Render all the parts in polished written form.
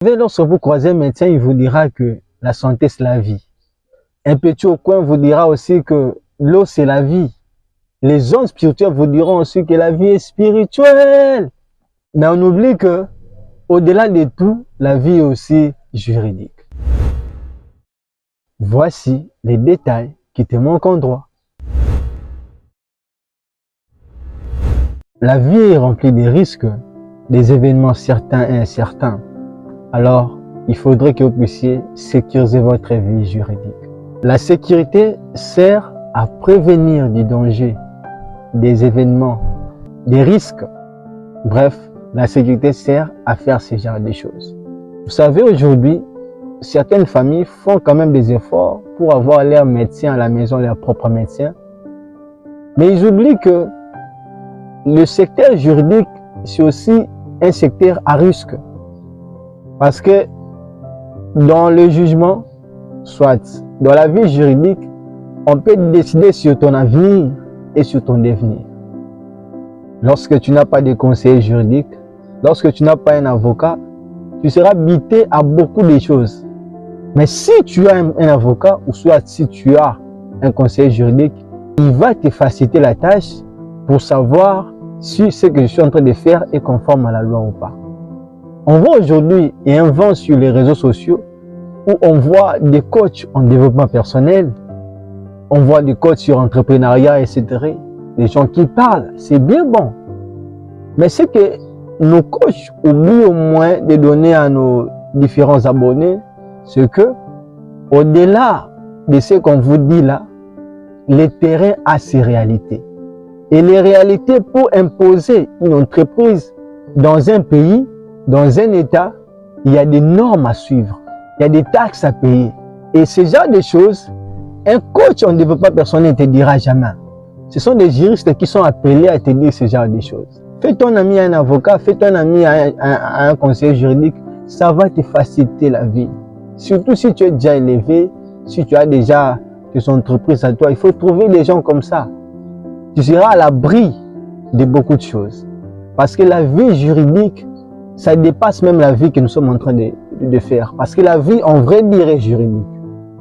Lorsque vous croisez un médecin, il vous dira que la santé c'est la vie. Un petit au coin vous dira aussi que l'eau c'est la vie. Les hommes spirituels vous diront aussi que la vie est spirituelle. Mais on oublie que, au-delà de tout, la vie est aussi juridique. Voici les détails qui te manquent en droit. La vie est remplie de risques, des événements certains et incertains. Alors, il faudrait que vous puissiez sécuriser votre vie juridique. La sécurité sert à prévenir des dangers, des événements, des risques. Bref, la sécurité sert à faire ce genre de choses. Vous savez, aujourd'hui, certaines familles font quand même des efforts pour avoir leur médecin à la maison, leur propre médecin. Mais ils oublient que le secteur juridique, c'est aussi un secteur à risque. Parce que dans le jugement, soit dans la vie juridique, on peut décider sur ton avenir et sur ton devenir. Lorsque tu n'as pas de conseiller juridique, lorsque tu n'as pas un avocat, tu seras buté à beaucoup de choses. Mais si tu as un avocat, ou soit si tu as un conseiller juridique, il va te faciliter la tâche pour savoir si ce que je suis en train de faire est conforme à la loi ou pas. On voit aujourd'hui et un vent sur les réseaux sociaux où on voit des coachs en développement personnel, on voit des coachs sur entrepreneuriat, etc. Des gens qui parlent, c'est bien bon. Mais c'est que nos coachs oublient au moins de donner à nos différents abonnés ce que, au-delà de ce qu'on vous dit là, le terrain a ses réalités. Et les réalités pour imposer une entreprise dans un pays, dans un État, il y a des normes à suivre, il y a des taxes à payer. Et ce genre de choses, un coach en développement personnel ne te dira jamais. Ce sont des juristes qui sont appelés à te dire ce genre de choses. Fais ton ami à un avocat, fais ton ami à un conseiller juridique, ça va te faciliter la vie. Surtout si tu es déjà élevé, si tu as déjà tes entreprises à toi, il faut trouver des gens comme ça. Tu seras à l'abri de beaucoup de choses. Parce que la vie juridique, ça dépasse même la vie que nous sommes en train de faire. Parce que la vie, en vrai dire, est juridique.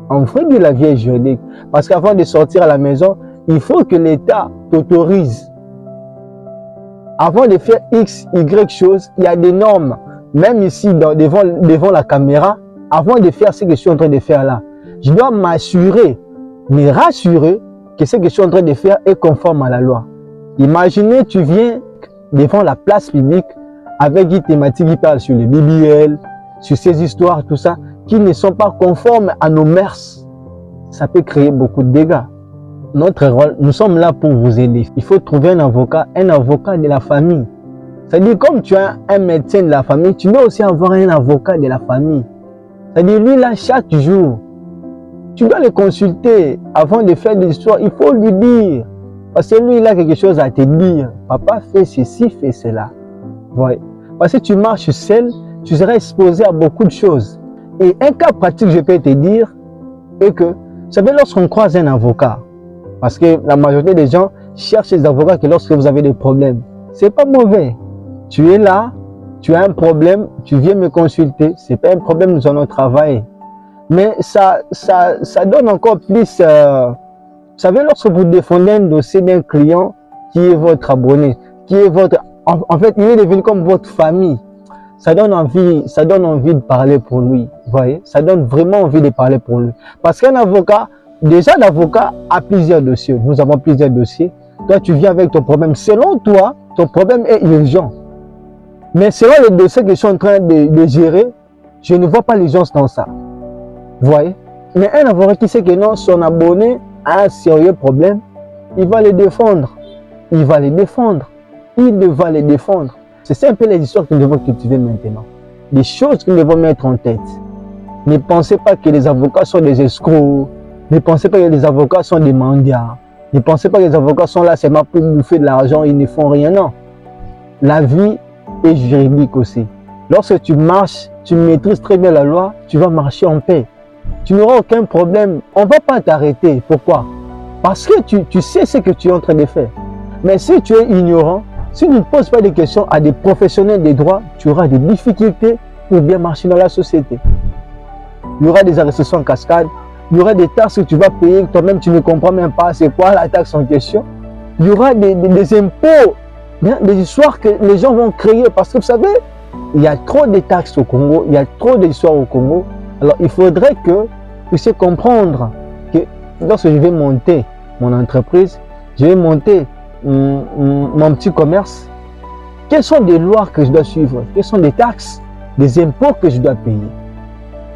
En vrai dire, la vie est juridique. Parce qu'avant de sortir à la maison, il faut que l'État t'autorise. Avant de faire X, Y choses, il y a des normes. Même ici, devant la caméra, avant de faire ce que je suis en train de faire là, je dois m'assurer, me rassurer que ce que je suis en train de faire est conforme à la loi. Imaginez, tu viens devant la place publique avec une thématique qui parle sur les BBL, sur ces histoires, tout ça, qui ne sont pas conformes à nos mœurs. Ça peut créer beaucoup de dégâts. Notre rôle, nous sommes là pour vous aider. Il faut trouver un avocat de la famille. C'est-à-dire, comme tu as un médecin de la famille, tu dois aussi avoir un avocat de la famille. C'est-à-dire, lui là, chaque jour, tu dois le consulter avant de faire des histoires. Il faut lui dire. Parce que lui, il a quelque chose à te dire. Papa fait ceci, fait cela. Ouais. Parce que tu marches seul, tu seras exposé à beaucoup de choses. Et un cas pratique, je peux te dire, est que, vous savez, lorsqu'on croise un avocat, parce que la majorité des gens cherchent des avocats que lorsque vous avez des problèmes. C'est pas mauvais. Tu es là, tu as un problème, tu viens me consulter. C'est pas un problème, nous allons travailler. Mais ça donne encore plus... vous savez, lorsque vous défendez un dossier d'un client qui est votre abonné, qui est votre... En fait, il est devenu comme votre famille. Ça donne envie de parler pour lui. Vous voyez? Ça donne vraiment envie de parler pour lui. Parce qu'un avocat, déjà l'avocat a plusieurs dossiers. Nous avons plusieurs dossiers. Toi, tu viens avec ton problème. Selon toi, ton problème est urgent. Mais selon le dossier que je suis en train de gérer, je ne vois pas l'urgence dans ça. Vous voyez? Mais un avocat qui sait que non, son abonné a un sérieux problème, il va le défendre. Il va le défendre. Il va les défendre. C'est un peu les histoires que nous devons cultiver maintenant. Des choses que nous devons mettre en tête. Ne pensez pas que les avocats sont des escrocs. Ne pensez pas que les avocats sont des mendiants. Ne pensez pas que les avocats sont là seulement pour bouffer de l'argent, ils ne font rien. Non. La vie est juridique aussi. Lorsque tu marches, tu maîtrises très bien la loi, tu vas marcher en paix. Tu n'auras aucun problème. On ne va pas t'arrêter. Pourquoi? Parce que tu sais ce que tu es en train de faire. Mais si tu es ignorant, si tu ne poses pas de questions à des professionnels des droits, tu auras des difficultés pour bien marcher dans la société. Il y aura des arrestations en cascade, il y aura des taxes que tu vas payer, que toi-même tu ne comprends même pas c'est quoi la taxe en question. Il y aura des impôts, des histoires que les gens vont créer parce que vous savez, il y a trop de taxes au Congo, il y a trop d'histoires au Congo. Alors il faudrait que vous puissiez comprendre que lorsque je vais monter mon entreprise, je vais monter mon petit commerce, quelles sont des lois que je dois suivre, quelles sont des taxes, des impôts que je dois payer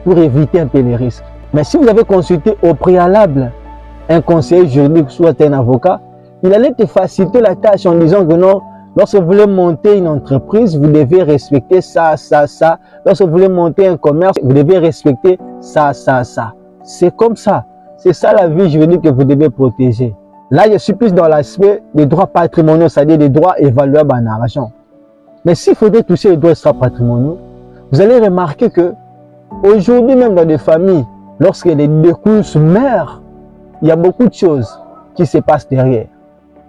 pour éviter un peu les risques. Mais si vous avez consulté au préalable un conseiller juridique, soit un avocat, il allait te faciliter la tâche en disant que non, lorsque vous voulez monter une entreprise, vous devez respecter ça, ça, ça. Lorsque vous voulez monter un commerce, vous devez respecter ça, ça, ça. C'est comme ça. C'est ça la vie juridique que vous devez protéger. Là, je suis plus dans l'aspect des droits patrimoniaux, c'est-à-dire des droits évaluables en argent. Mais s'il faudrait toucher les droits extra-patrimoniaux, vous allez remarquer que aujourd'hui, même dans des familles, lorsque les deux cousins meurent, il y a beaucoup de choses qui se passent derrière.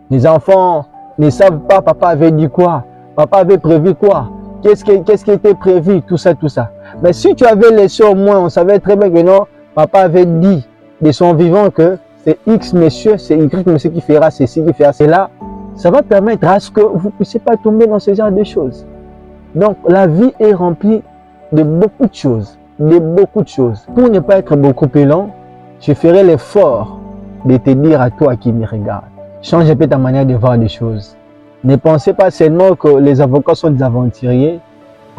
Les enfants ne savent pas papa avait dit quoi, papa avait prévu quoi, qu'est-ce qui était prévu, tout ça, tout ça. Mais si tu avais laissé au moins, on savait très bien que non, papa avait dit de son vivant que c'est X monsieur, c'est Y monsieur qui fera ceci, qui fera cela. Ça va permettre à ce que vous ne puissiez pas tomber dans ce genre de choses. Donc la vie est remplie de beaucoup de choses, Pour ne pas être beaucoup plus long, je ferai l'effort de te dire à toi qui me regarde. Change un peu ta manière de voir les choses. Ne pensez pas seulement que les avocats sont des aventuriers.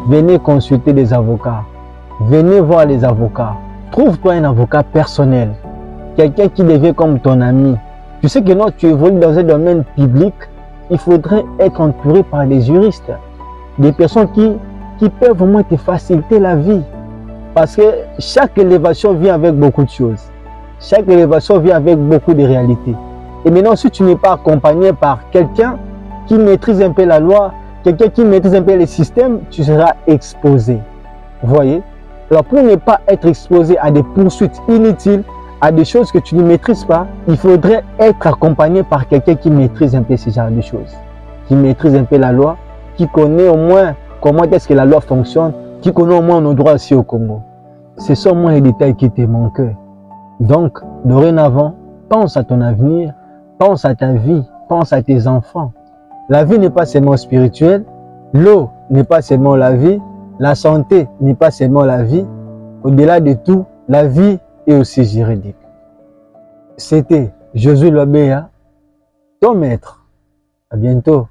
Venez consulter des avocats. Venez voir les avocats. Trouve-toi un avocat personnel. Quelqu'un qui devient comme ton ami. Tu sais que non, tu évolues dans un domaine public. Il faudrait être entouré par des juristes. Des personnes qui peuvent au moins te faciliter la vie. Parce que chaque élévation vient avec beaucoup de choses. Chaque élévation vient avec beaucoup de réalités. Et maintenant, si tu n'es pas accompagné par quelqu'un qui maîtrise un peu la loi, quelqu'un qui maîtrise un peu les systèmes, tu seras exposé. Vous voyez? Alors, pour ne pas être exposé à des poursuites inutiles, à des choses que tu ne maîtrises pas, il faudrait être accompagné par quelqu'un qui maîtrise un peu ce genre de choses. Qui maîtrise un peu la loi, qui connaît au moins comment est-ce que la loi fonctionne, qui connaît au moins nos droits ici au Congo. Ce sont au moins les détails qui te manquent. Donc, dorénavant, pense à ton avenir, pense à ta vie, pense à tes enfants. La vie n'est pas seulement spirituelle, l'eau n'est pas seulement la vie, la santé n'est pas seulement la vie. Au-delà de tout, la vie est aussi juridique. C'était Josué Lobéa, ton maître. À bientôt.